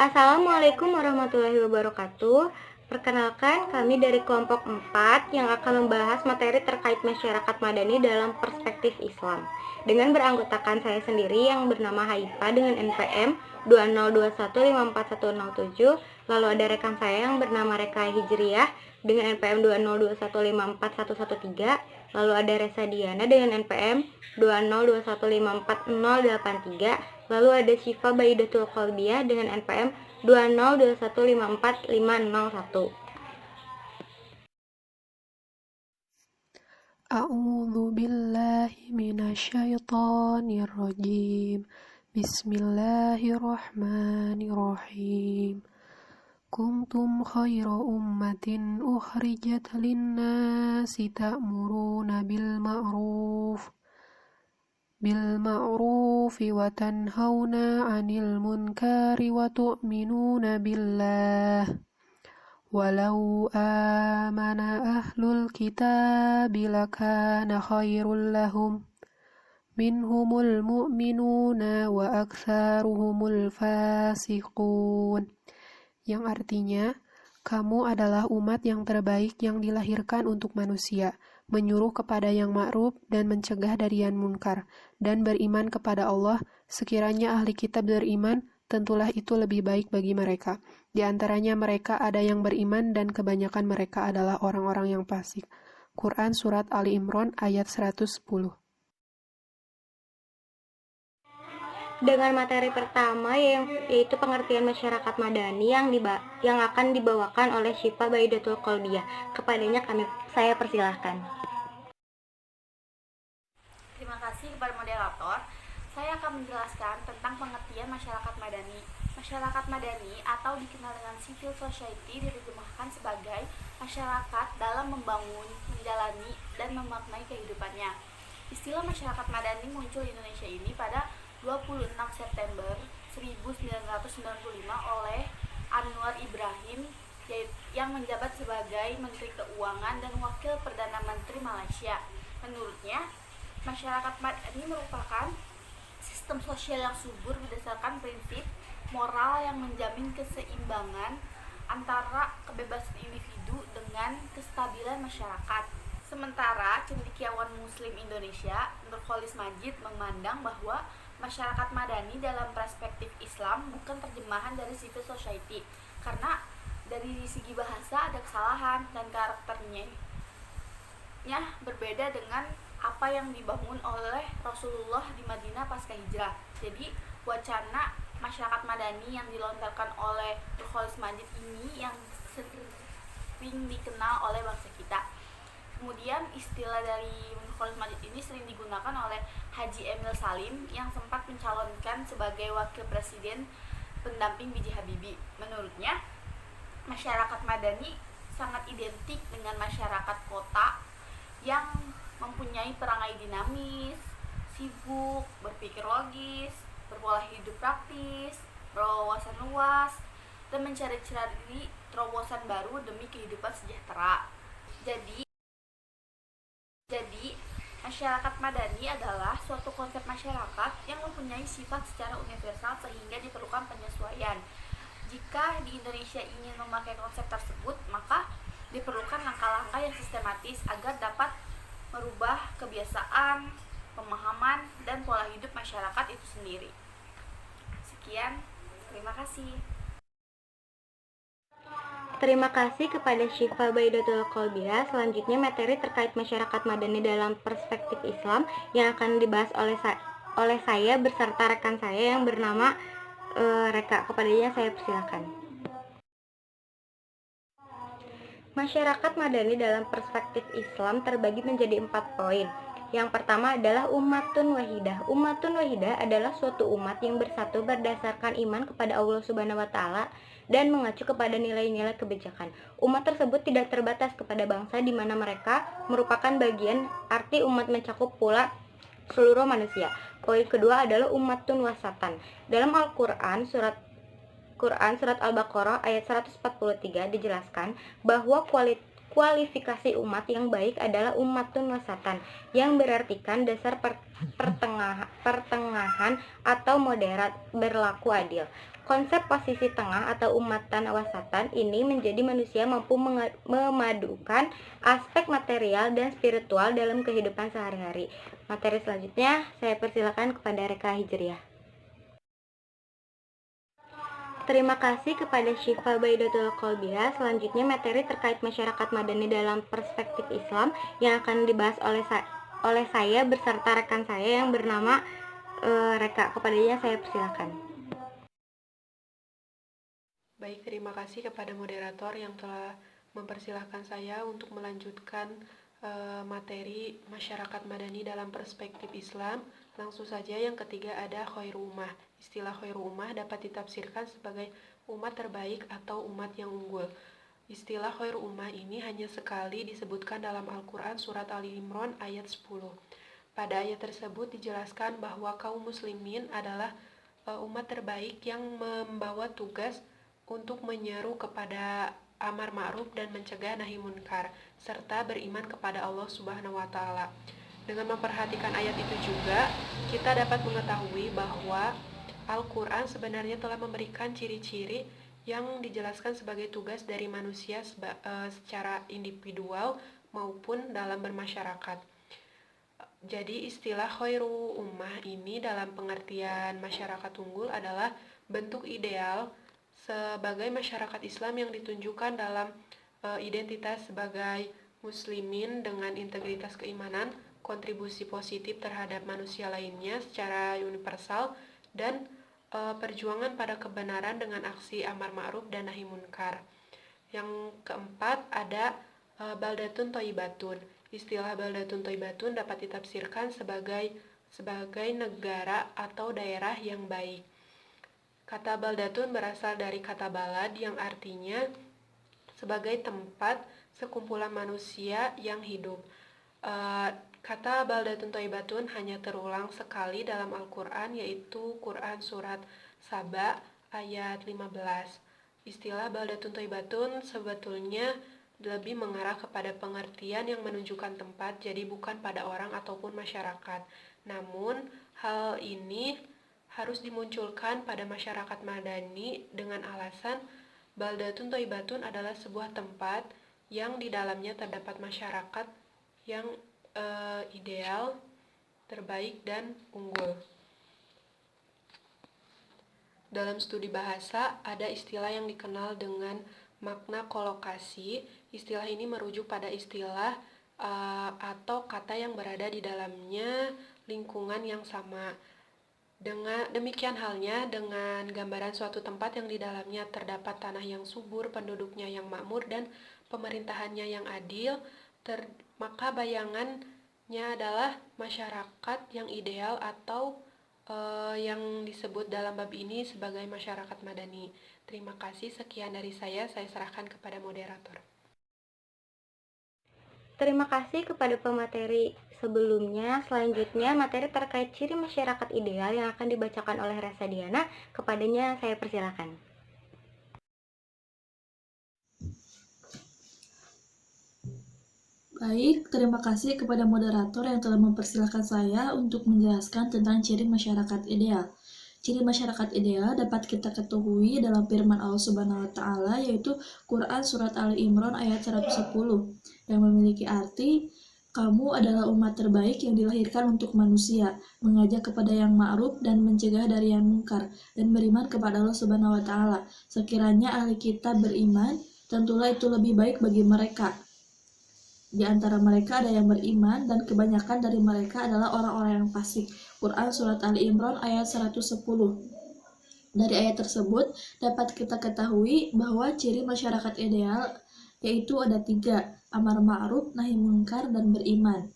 Assalamualaikum warahmatullahi wabarakatuh. Perkenalkan, kami dari kelompok 4 yang akan membahas materi terkait masyarakat madani dalam perspektif Islam. Dengan beranggotakan saya sendiri yang bernama Haifa dengan NPM 2021541007, lalu ada rekan saya yang bernama Reka Hijriyah dengan NPM 2021541113, lalu ada Resa Diana dengan NPM 2021544083, lalu ada Syifa Baidatul Qalbiyah dengan NPM 2021545501. A'udzu billahi minasyaitonir rajim. Bismillahirrahmanirrahim. Kuntum khaira ummatin ukhrijat lin-nasi ta'muruna bil ma'rufi wa tanhauna 'anil munkari wa tu'minuna billah. Walau amana ahlul kitabi lakana khairul lahum minhumul mu'minuna wa aktsaruhumul fasiqun, yang artinya, kamu adalah umat yang terbaik yang dilahirkan untuk manusia, menyuruh kepada yang ma'ruf dan mencegah dari yang munkar, dan beriman kepada Allah. Sekiranya ahli kitab beriman, tentulah itu lebih baik bagi mereka. Di antaranya mereka ada yang beriman dan kebanyakan mereka adalah orang-orang yang fasik. Quran Surat Ali Imran ayat 110. Dengan materi pertama yaitu pengertian masyarakat madani yang akan dibawakan oleh Syifa Baidatul Qalbiyah. Kepadanya saya persilahkan. Terima kasih kepada moderator. Saya akan menjelaskan tentang pengertian masyarakat madani. Masyarakat madani atau dikenal dengan civil society diterjemahkan sebagai masyarakat dalam membangun, menjalani, dan memaknai kehidupannya. Istilah masyarakat madani muncul di Indonesia ini pada 26 September 1995 oleh Anwar Ibrahim yang menjabat sebagai Menteri Keuangan dan Wakil Perdana Menteri Malaysia. Menurutnya, masyarakat madani merupakan sistem sosial yang subur berdasarkan prinsip moral yang menjamin keseimbangan antara kebebasan individu dengan kestabilan masyarakat. Sementara cendekiawan Muslim Indonesia, Nurholis Majid, memandang bahwa masyarakat madani dalam perspektif Islam bukan terjemahan dari civil society, karena dari segi bahasa ada kesalahan dan karakternya berbeda dengan apa yang dibangun oleh Rasulullah di Madinah pasca hijrah. Jadi wacana masyarakat madani yang dilontarkan oleh Nurholis Majid ini yang sering dikenal oleh bangsa kita. Kemudian istilah dari Nurholis Majid ini sering digunakan oleh Haji Emil Salim yang sempat mencalonkan sebagai wakil presiden pendamping B.J. Habibie. Menurutnya, masyarakat madani sangat identik dengan masyarakat kota yang mempunyai perangai dinamis, sibuk, berpikir logis, berpola hidup praktis, berwawasan luas, dan mencari-cari terobosan baru demi kehidupan sejahtera. Jadi masyarakat madani adalah suatu konsep masyarakat yang mempunyai sifat secara universal sehingga diperlukan penyesuaian. Jika di Indonesia ingin memakai konsep tersebut, maka diperlukan langkah-langkah yang sistematis agar dapat merubah kebiasaan, pemahaman, dan pola hidup masyarakat itu sendiri. Sekian, terima kasih. Terima kasih kepada Syifa Baidatul Qalbiyah. Selanjutnya materi terkait masyarakat madani dalam perspektif Islam yang akan dibahas oleh saya beserta rekan saya yang bernama Reka. Kepadanya saya persilakan. Masyarakat madani dalam perspektif Islam terbagi menjadi 4 poin. Yang pertama adalah ummatun wahidah. Ummatun wahidah adalah suatu umat yang bersatu berdasarkan iman kepada Allah Subhanahu wa taala dan mengacu kepada nilai-nilai kebijakan. Umat tersebut tidak terbatas kepada bangsa di mana mereka merupakan bagian, arti umat mencakup pula seluruh manusia. Poin kedua adalah ummatun wasatan. Dalam Al-Qur'an surat Al-Baqarah ayat 143 dijelaskan bahwa Kualifikasi umat yang baik adalah ummatun wasatan, yang berartikan dasar pertengahan atau moderat, berlaku adil. Konsep posisi tengah atau umatan wasatan ini menjadi manusia mampu memadukan aspek material dan spiritual dalam kehidupan sehari-hari. Materi selanjutnya saya persilakan kepada Reka Hijriah. Terima kasih kepada Syifa Baidatul Qalbiah. Selanjutnya materi terkait masyarakat madani dalam perspektif Islam yang akan dibahas oleh saya beserta rekan saya yang bernama Reka. Kepadanya saya persilakan. Baik, terima kasih kepada moderator yang telah mempersilahkan saya untuk melanjutkan materi masyarakat madani dalam perspektif Islam. Langsung saja yang ketiga ada khairu ummah. Istilah khairu ummah dapat ditafsirkan sebagai umat terbaik atau umat yang unggul. Istilah khairu ummah ini hanya sekali disebutkan dalam Al-Quran surat Ali Imran ayat 10. Pada ayat tersebut dijelaskan bahwa kaum muslimin adalah umat terbaik yang membawa tugas untuk menyeru kepada amar ma'ruf dan mencegah nahi munkar, serta beriman kepada Allah Subhanahu wa Ta'ala. Dengan memperhatikan ayat itu juga, kita dapat mengetahui bahwa Al-Quran sebenarnya telah memberikan ciri-ciri yang dijelaskan sebagai tugas dari manusia secara individual maupun dalam bermasyarakat. Jadi istilah khairu ummah ini dalam pengertian masyarakat unggul adalah bentuk ideal sebagai masyarakat Islam yang ditunjukkan dalam identitas sebagai muslimin dengan integritas keimanan, kontribusi positif terhadap manusia lainnya secara universal, dan perjuangan pada kebenaran dengan aksi amar ma'ruf dan nahi munkar. Yang keempat ada baldatun thayyibatun. Istilah baldatun thayyibatun dapat ditafsirkan sebagai negara atau daerah yang baik. Kata baldatun berasal dari kata balad yang artinya sebagai tempat sekumpulan manusia yang hidup. Kata baldatun thayyibatun hanya terulang sekali dalam Al-Quran, yaitu Quran surat Saba ayat 15. Istilah baldatun thayyibatun sebetulnya lebih mengarah kepada pengertian yang menunjukkan tempat, jadi bukan pada orang ataupun masyarakat. Namun, hal ini harus dimunculkan pada masyarakat madani dengan alasan baldatun thayyibatun adalah sebuah tempat yang di dalamnya terdapat masyarakat yang ideal, terbaik, dan unggul. Dalam studi bahasa, ada istilah yang dikenal dengan makna kolokasi. Istilah ini merujuk pada istilah atau kata yang berada di dalamnya lingkungan yang sama. Demikian halnya dengan gambaran suatu tempat yang di dalamnya terdapat tanah yang subur, penduduknya yang makmur, dan pemerintahannya yang adil, maka bayangannya adalah masyarakat yang ideal atau yang disebut dalam bab ini sebagai masyarakat madani. Terima kasih, sekian dari saya serahkan kepada moderator. Terima kasih kepada pemateri sebelumnya. Selanjutnya materi terkait ciri masyarakat ideal yang akan dibacakan oleh Resa Diana. Kepadanya saya persilakan. Baik, terima kasih kepada moderator yang telah mempersilahkan saya untuk menjelaskan tentang ciri masyarakat ideal. Ciri masyarakat ideal dapat kita ketahui dalam firman Allah Subhanahu wa Ta'ala, yaitu Quran surat Ali Imran ayat 110 yang memiliki arti, kamu adalah umat terbaik yang dilahirkan untuk manusia, mengajak kepada yang ma'ruf dan mencegah dari yang munkar, dan beriman kepada Allah Subhanahu wa Ta'ala. Sekiranya ahli kitab beriman, tentulah itu lebih baik bagi mereka. Di antara mereka ada yang beriman, dan kebanyakan dari mereka adalah orang-orang yang fasik. Quran surat Ali Imran ayat 110. Dari ayat tersebut dapat kita ketahui bahwa ciri masyarakat ideal yaitu ada 3, amar ma'ruf, nahi munkar, dan beriman.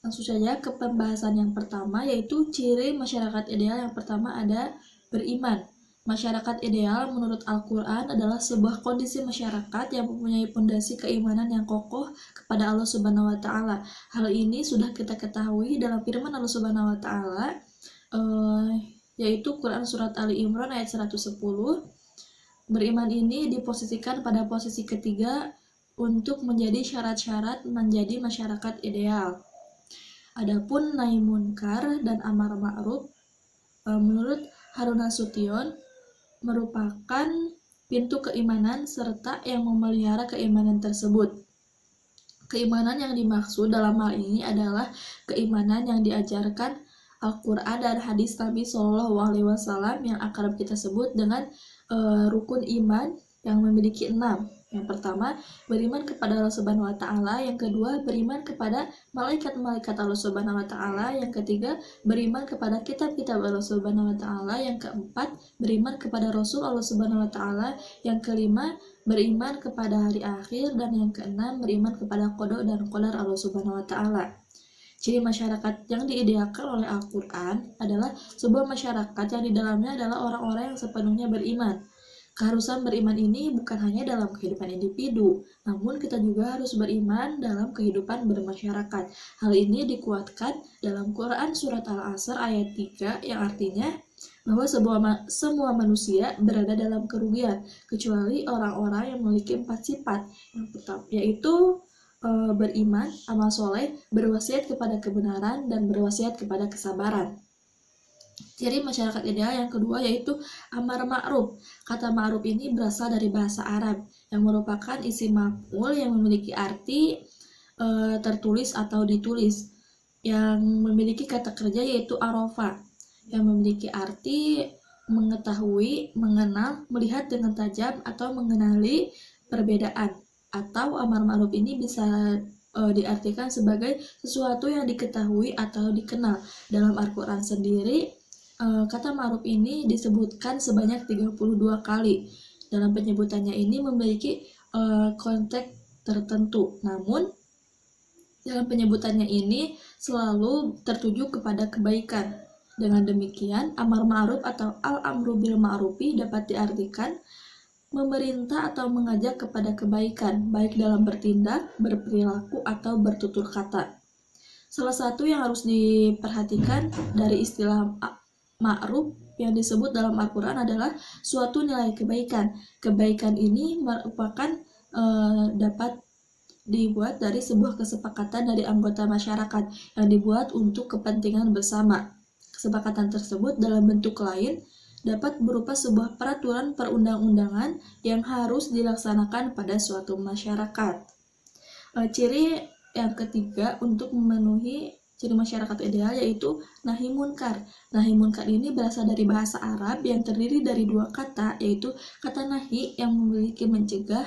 Langsung saja ke pembahasan yang pertama, yaitu ciri masyarakat ideal yang pertama ada beriman. Masyarakat ideal menurut Al-Quran adalah sebuah kondisi masyarakat yang mempunyai fondasi keimanan yang kokoh kepada Allah Subhanahu wa Ta'ala. Hal ini sudah kita ketahui dalam firman Allah Subhanahu wa Ta'ala, yaitu Quran surat Ali Imran ayat 110. Beriman ini diposisikan pada posisi ketiga untuk menjadi syarat-syarat menjadi masyarakat ideal. Adapun nahi munkar dan amar ma'ruf menurut Harun Nasution merupakan pintu keimanan serta yang memelihara keimanan tersebut. Keimanan yang dimaksud dalam hal ini adalah keimanan yang diajarkan Al-Quran dan hadis Nabi Shallallahu Alaihi Wasallam yang akrab kita sebut dengan rukun iman yang memiliki 6. Yang pertama, beriman kepada Allah Subhanahu Wa Taala. Yang kedua, beriman kepada malaikat-malaikat Allah Subhanahu Wa Taala. Yang ketiga, beriman kepada kitab-kitab Allah Subhanahu Wa Taala. Yang keempat, beriman kepada Rasul Allah Subhanahu Wa Taala. Yang kelima, beriman kepada hari akhir. Dan yang keenam, beriman kepada qada dan qadar Allah Subhanahu Wa Taala. Ciri masyarakat yang diidealkan oleh Al-Quran adalah sebuah masyarakat yang di dalamnya adalah orang-orang yang sepenuhnya beriman. Keharusan beriman ini bukan hanya dalam kehidupan individu, namun kita juga harus beriman dalam kehidupan bermasyarakat. Hal ini dikuatkan dalam Quran Surat Al-Asr ayat 3 yang artinya bahwa semua manusia berada dalam kerugian, kecuali orang-orang yang memiliki 4 sifat, yang pertama yaitu beriman, amal soleh, berwasiat kepada kebenaran, dan berwasiat kepada kesabaran. Ciri masyarakat ideal yang kedua yaitu amar ma'ruf. Kata ma'ruf ini berasal dari bahasa Arab yang merupakan isim maf'ul yang memiliki arti tertulis atau ditulis, yang memiliki kata kerja yaitu arafa, yang memiliki arti mengetahui, mengenal, melihat dengan tajam, atau mengenali perbedaan. Atau amar ma'ruf ini bisa diartikan sebagai sesuatu yang diketahui atau dikenal. Dalam Al-Quran sendiri, kata ma'ruf ini disebutkan sebanyak 32 kali. Dalam penyebutannya ini memiliki konteks tertentu. Namun, dalam penyebutannya ini selalu tertuju kepada kebaikan. Dengan demikian, amar ma'ruf atau al-amru bil ma'rufi dapat diartikan memerintah atau mengajak kepada kebaikan, baik dalam bertindak, berperilaku, atau bertutur kata. Salah satu yang harus diperhatikan dari istilah ma'ruf yang disebut dalam Al-Quran adalah suatu nilai kebaikan. Kebaikan ini merupakan dapat dibuat dari sebuah kesepakatan dari anggota masyarakat yang dibuat untuk kepentingan bersama. Kesepakatan tersebut dalam bentuk lain dapat berupa sebuah peraturan perundang-undangan yang harus dilaksanakan pada suatu masyarakat. Ciri yang ketiga untuk memenuhi ciri masyarakat ideal yaitu nahi munkar. Nahi munkar ini berasal dari bahasa Arab yang terdiri dari 2 kata, yaitu kata nahi yang memiliki mencegah,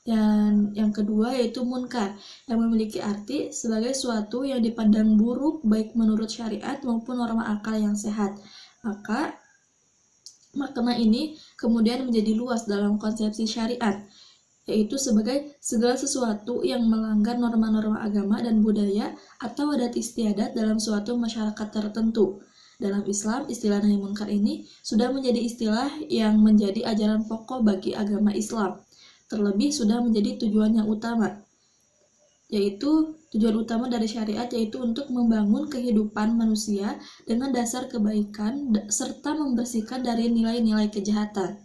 dan yang kedua yaitu munkar yang memiliki arti sebagai suatu yang dipandang buruk baik menurut syariat maupun norma akal yang sehat. Maka makna ini kemudian menjadi luas dalam konsepsi syariat, yaitu sebagai segala sesuatu yang melanggar norma-norma agama dan budaya atau adat istiadat dalam suatu masyarakat tertentu. Dalam Islam, istilah nahi munkar ini sudah menjadi istilah yang menjadi ajaran pokok bagi agama Islam. Terlebih sudah menjadi tujuan yang utama, yaitu tujuan utama dari syariat yaitu untuk membangun kehidupan manusia dengan dasar kebaikan serta membersihkan dari nilai-nilai kejahatan.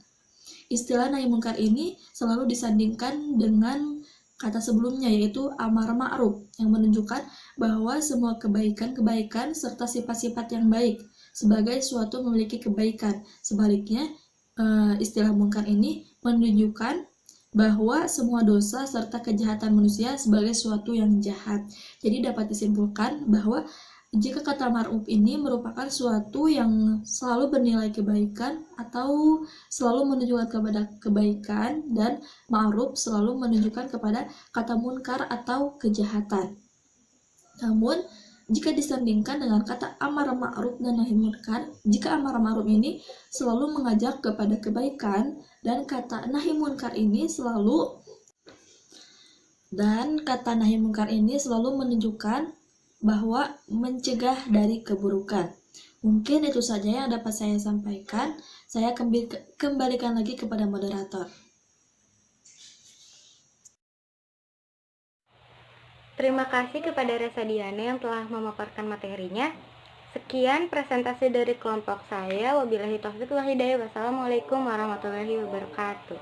Istilah nahi munkar ini selalu disandingkan dengan kata sebelumnya yaitu amar ma'ruf yang menunjukkan bahwa semua kebaikan-kebaikan serta sifat-sifat yang baik sebagai suatu memiliki kebaikan. Sebaliknya, istilah munkar ini menunjukkan bahwa semua dosa serta kejahatan manusia sebagai suatu yang jahat. Jadi dapat disimpulkan bahwa jika kata ma'ruf ini merupakan suatu yang selalu bernilai kebaikan atau selalu menunjukkan kepada kebaikan, dan ma'ruf selalu menunjukkan kepada kata munkar atau kejahatan. Namun, jika disandingkan dengan kata amar ma'ruf dan nahi munkar, jika amar ma'ruf ini selalu mengajak kepada kebaikan dan kata nahi munkar ini selalu menunjukkan bahwa mencegah dari keburukan. Mungkin itu saja yang dapat saya sampaikan. Saya kembalikan lagi kepada moderator. Terima kasih kepada Resa Diana yang telah memaparkan materinya. Sekian presentasi dari kelompok saya. Wabillahi taufiq wal hidayah. Wassalamualaikum warahmatullahi wabarakatuh.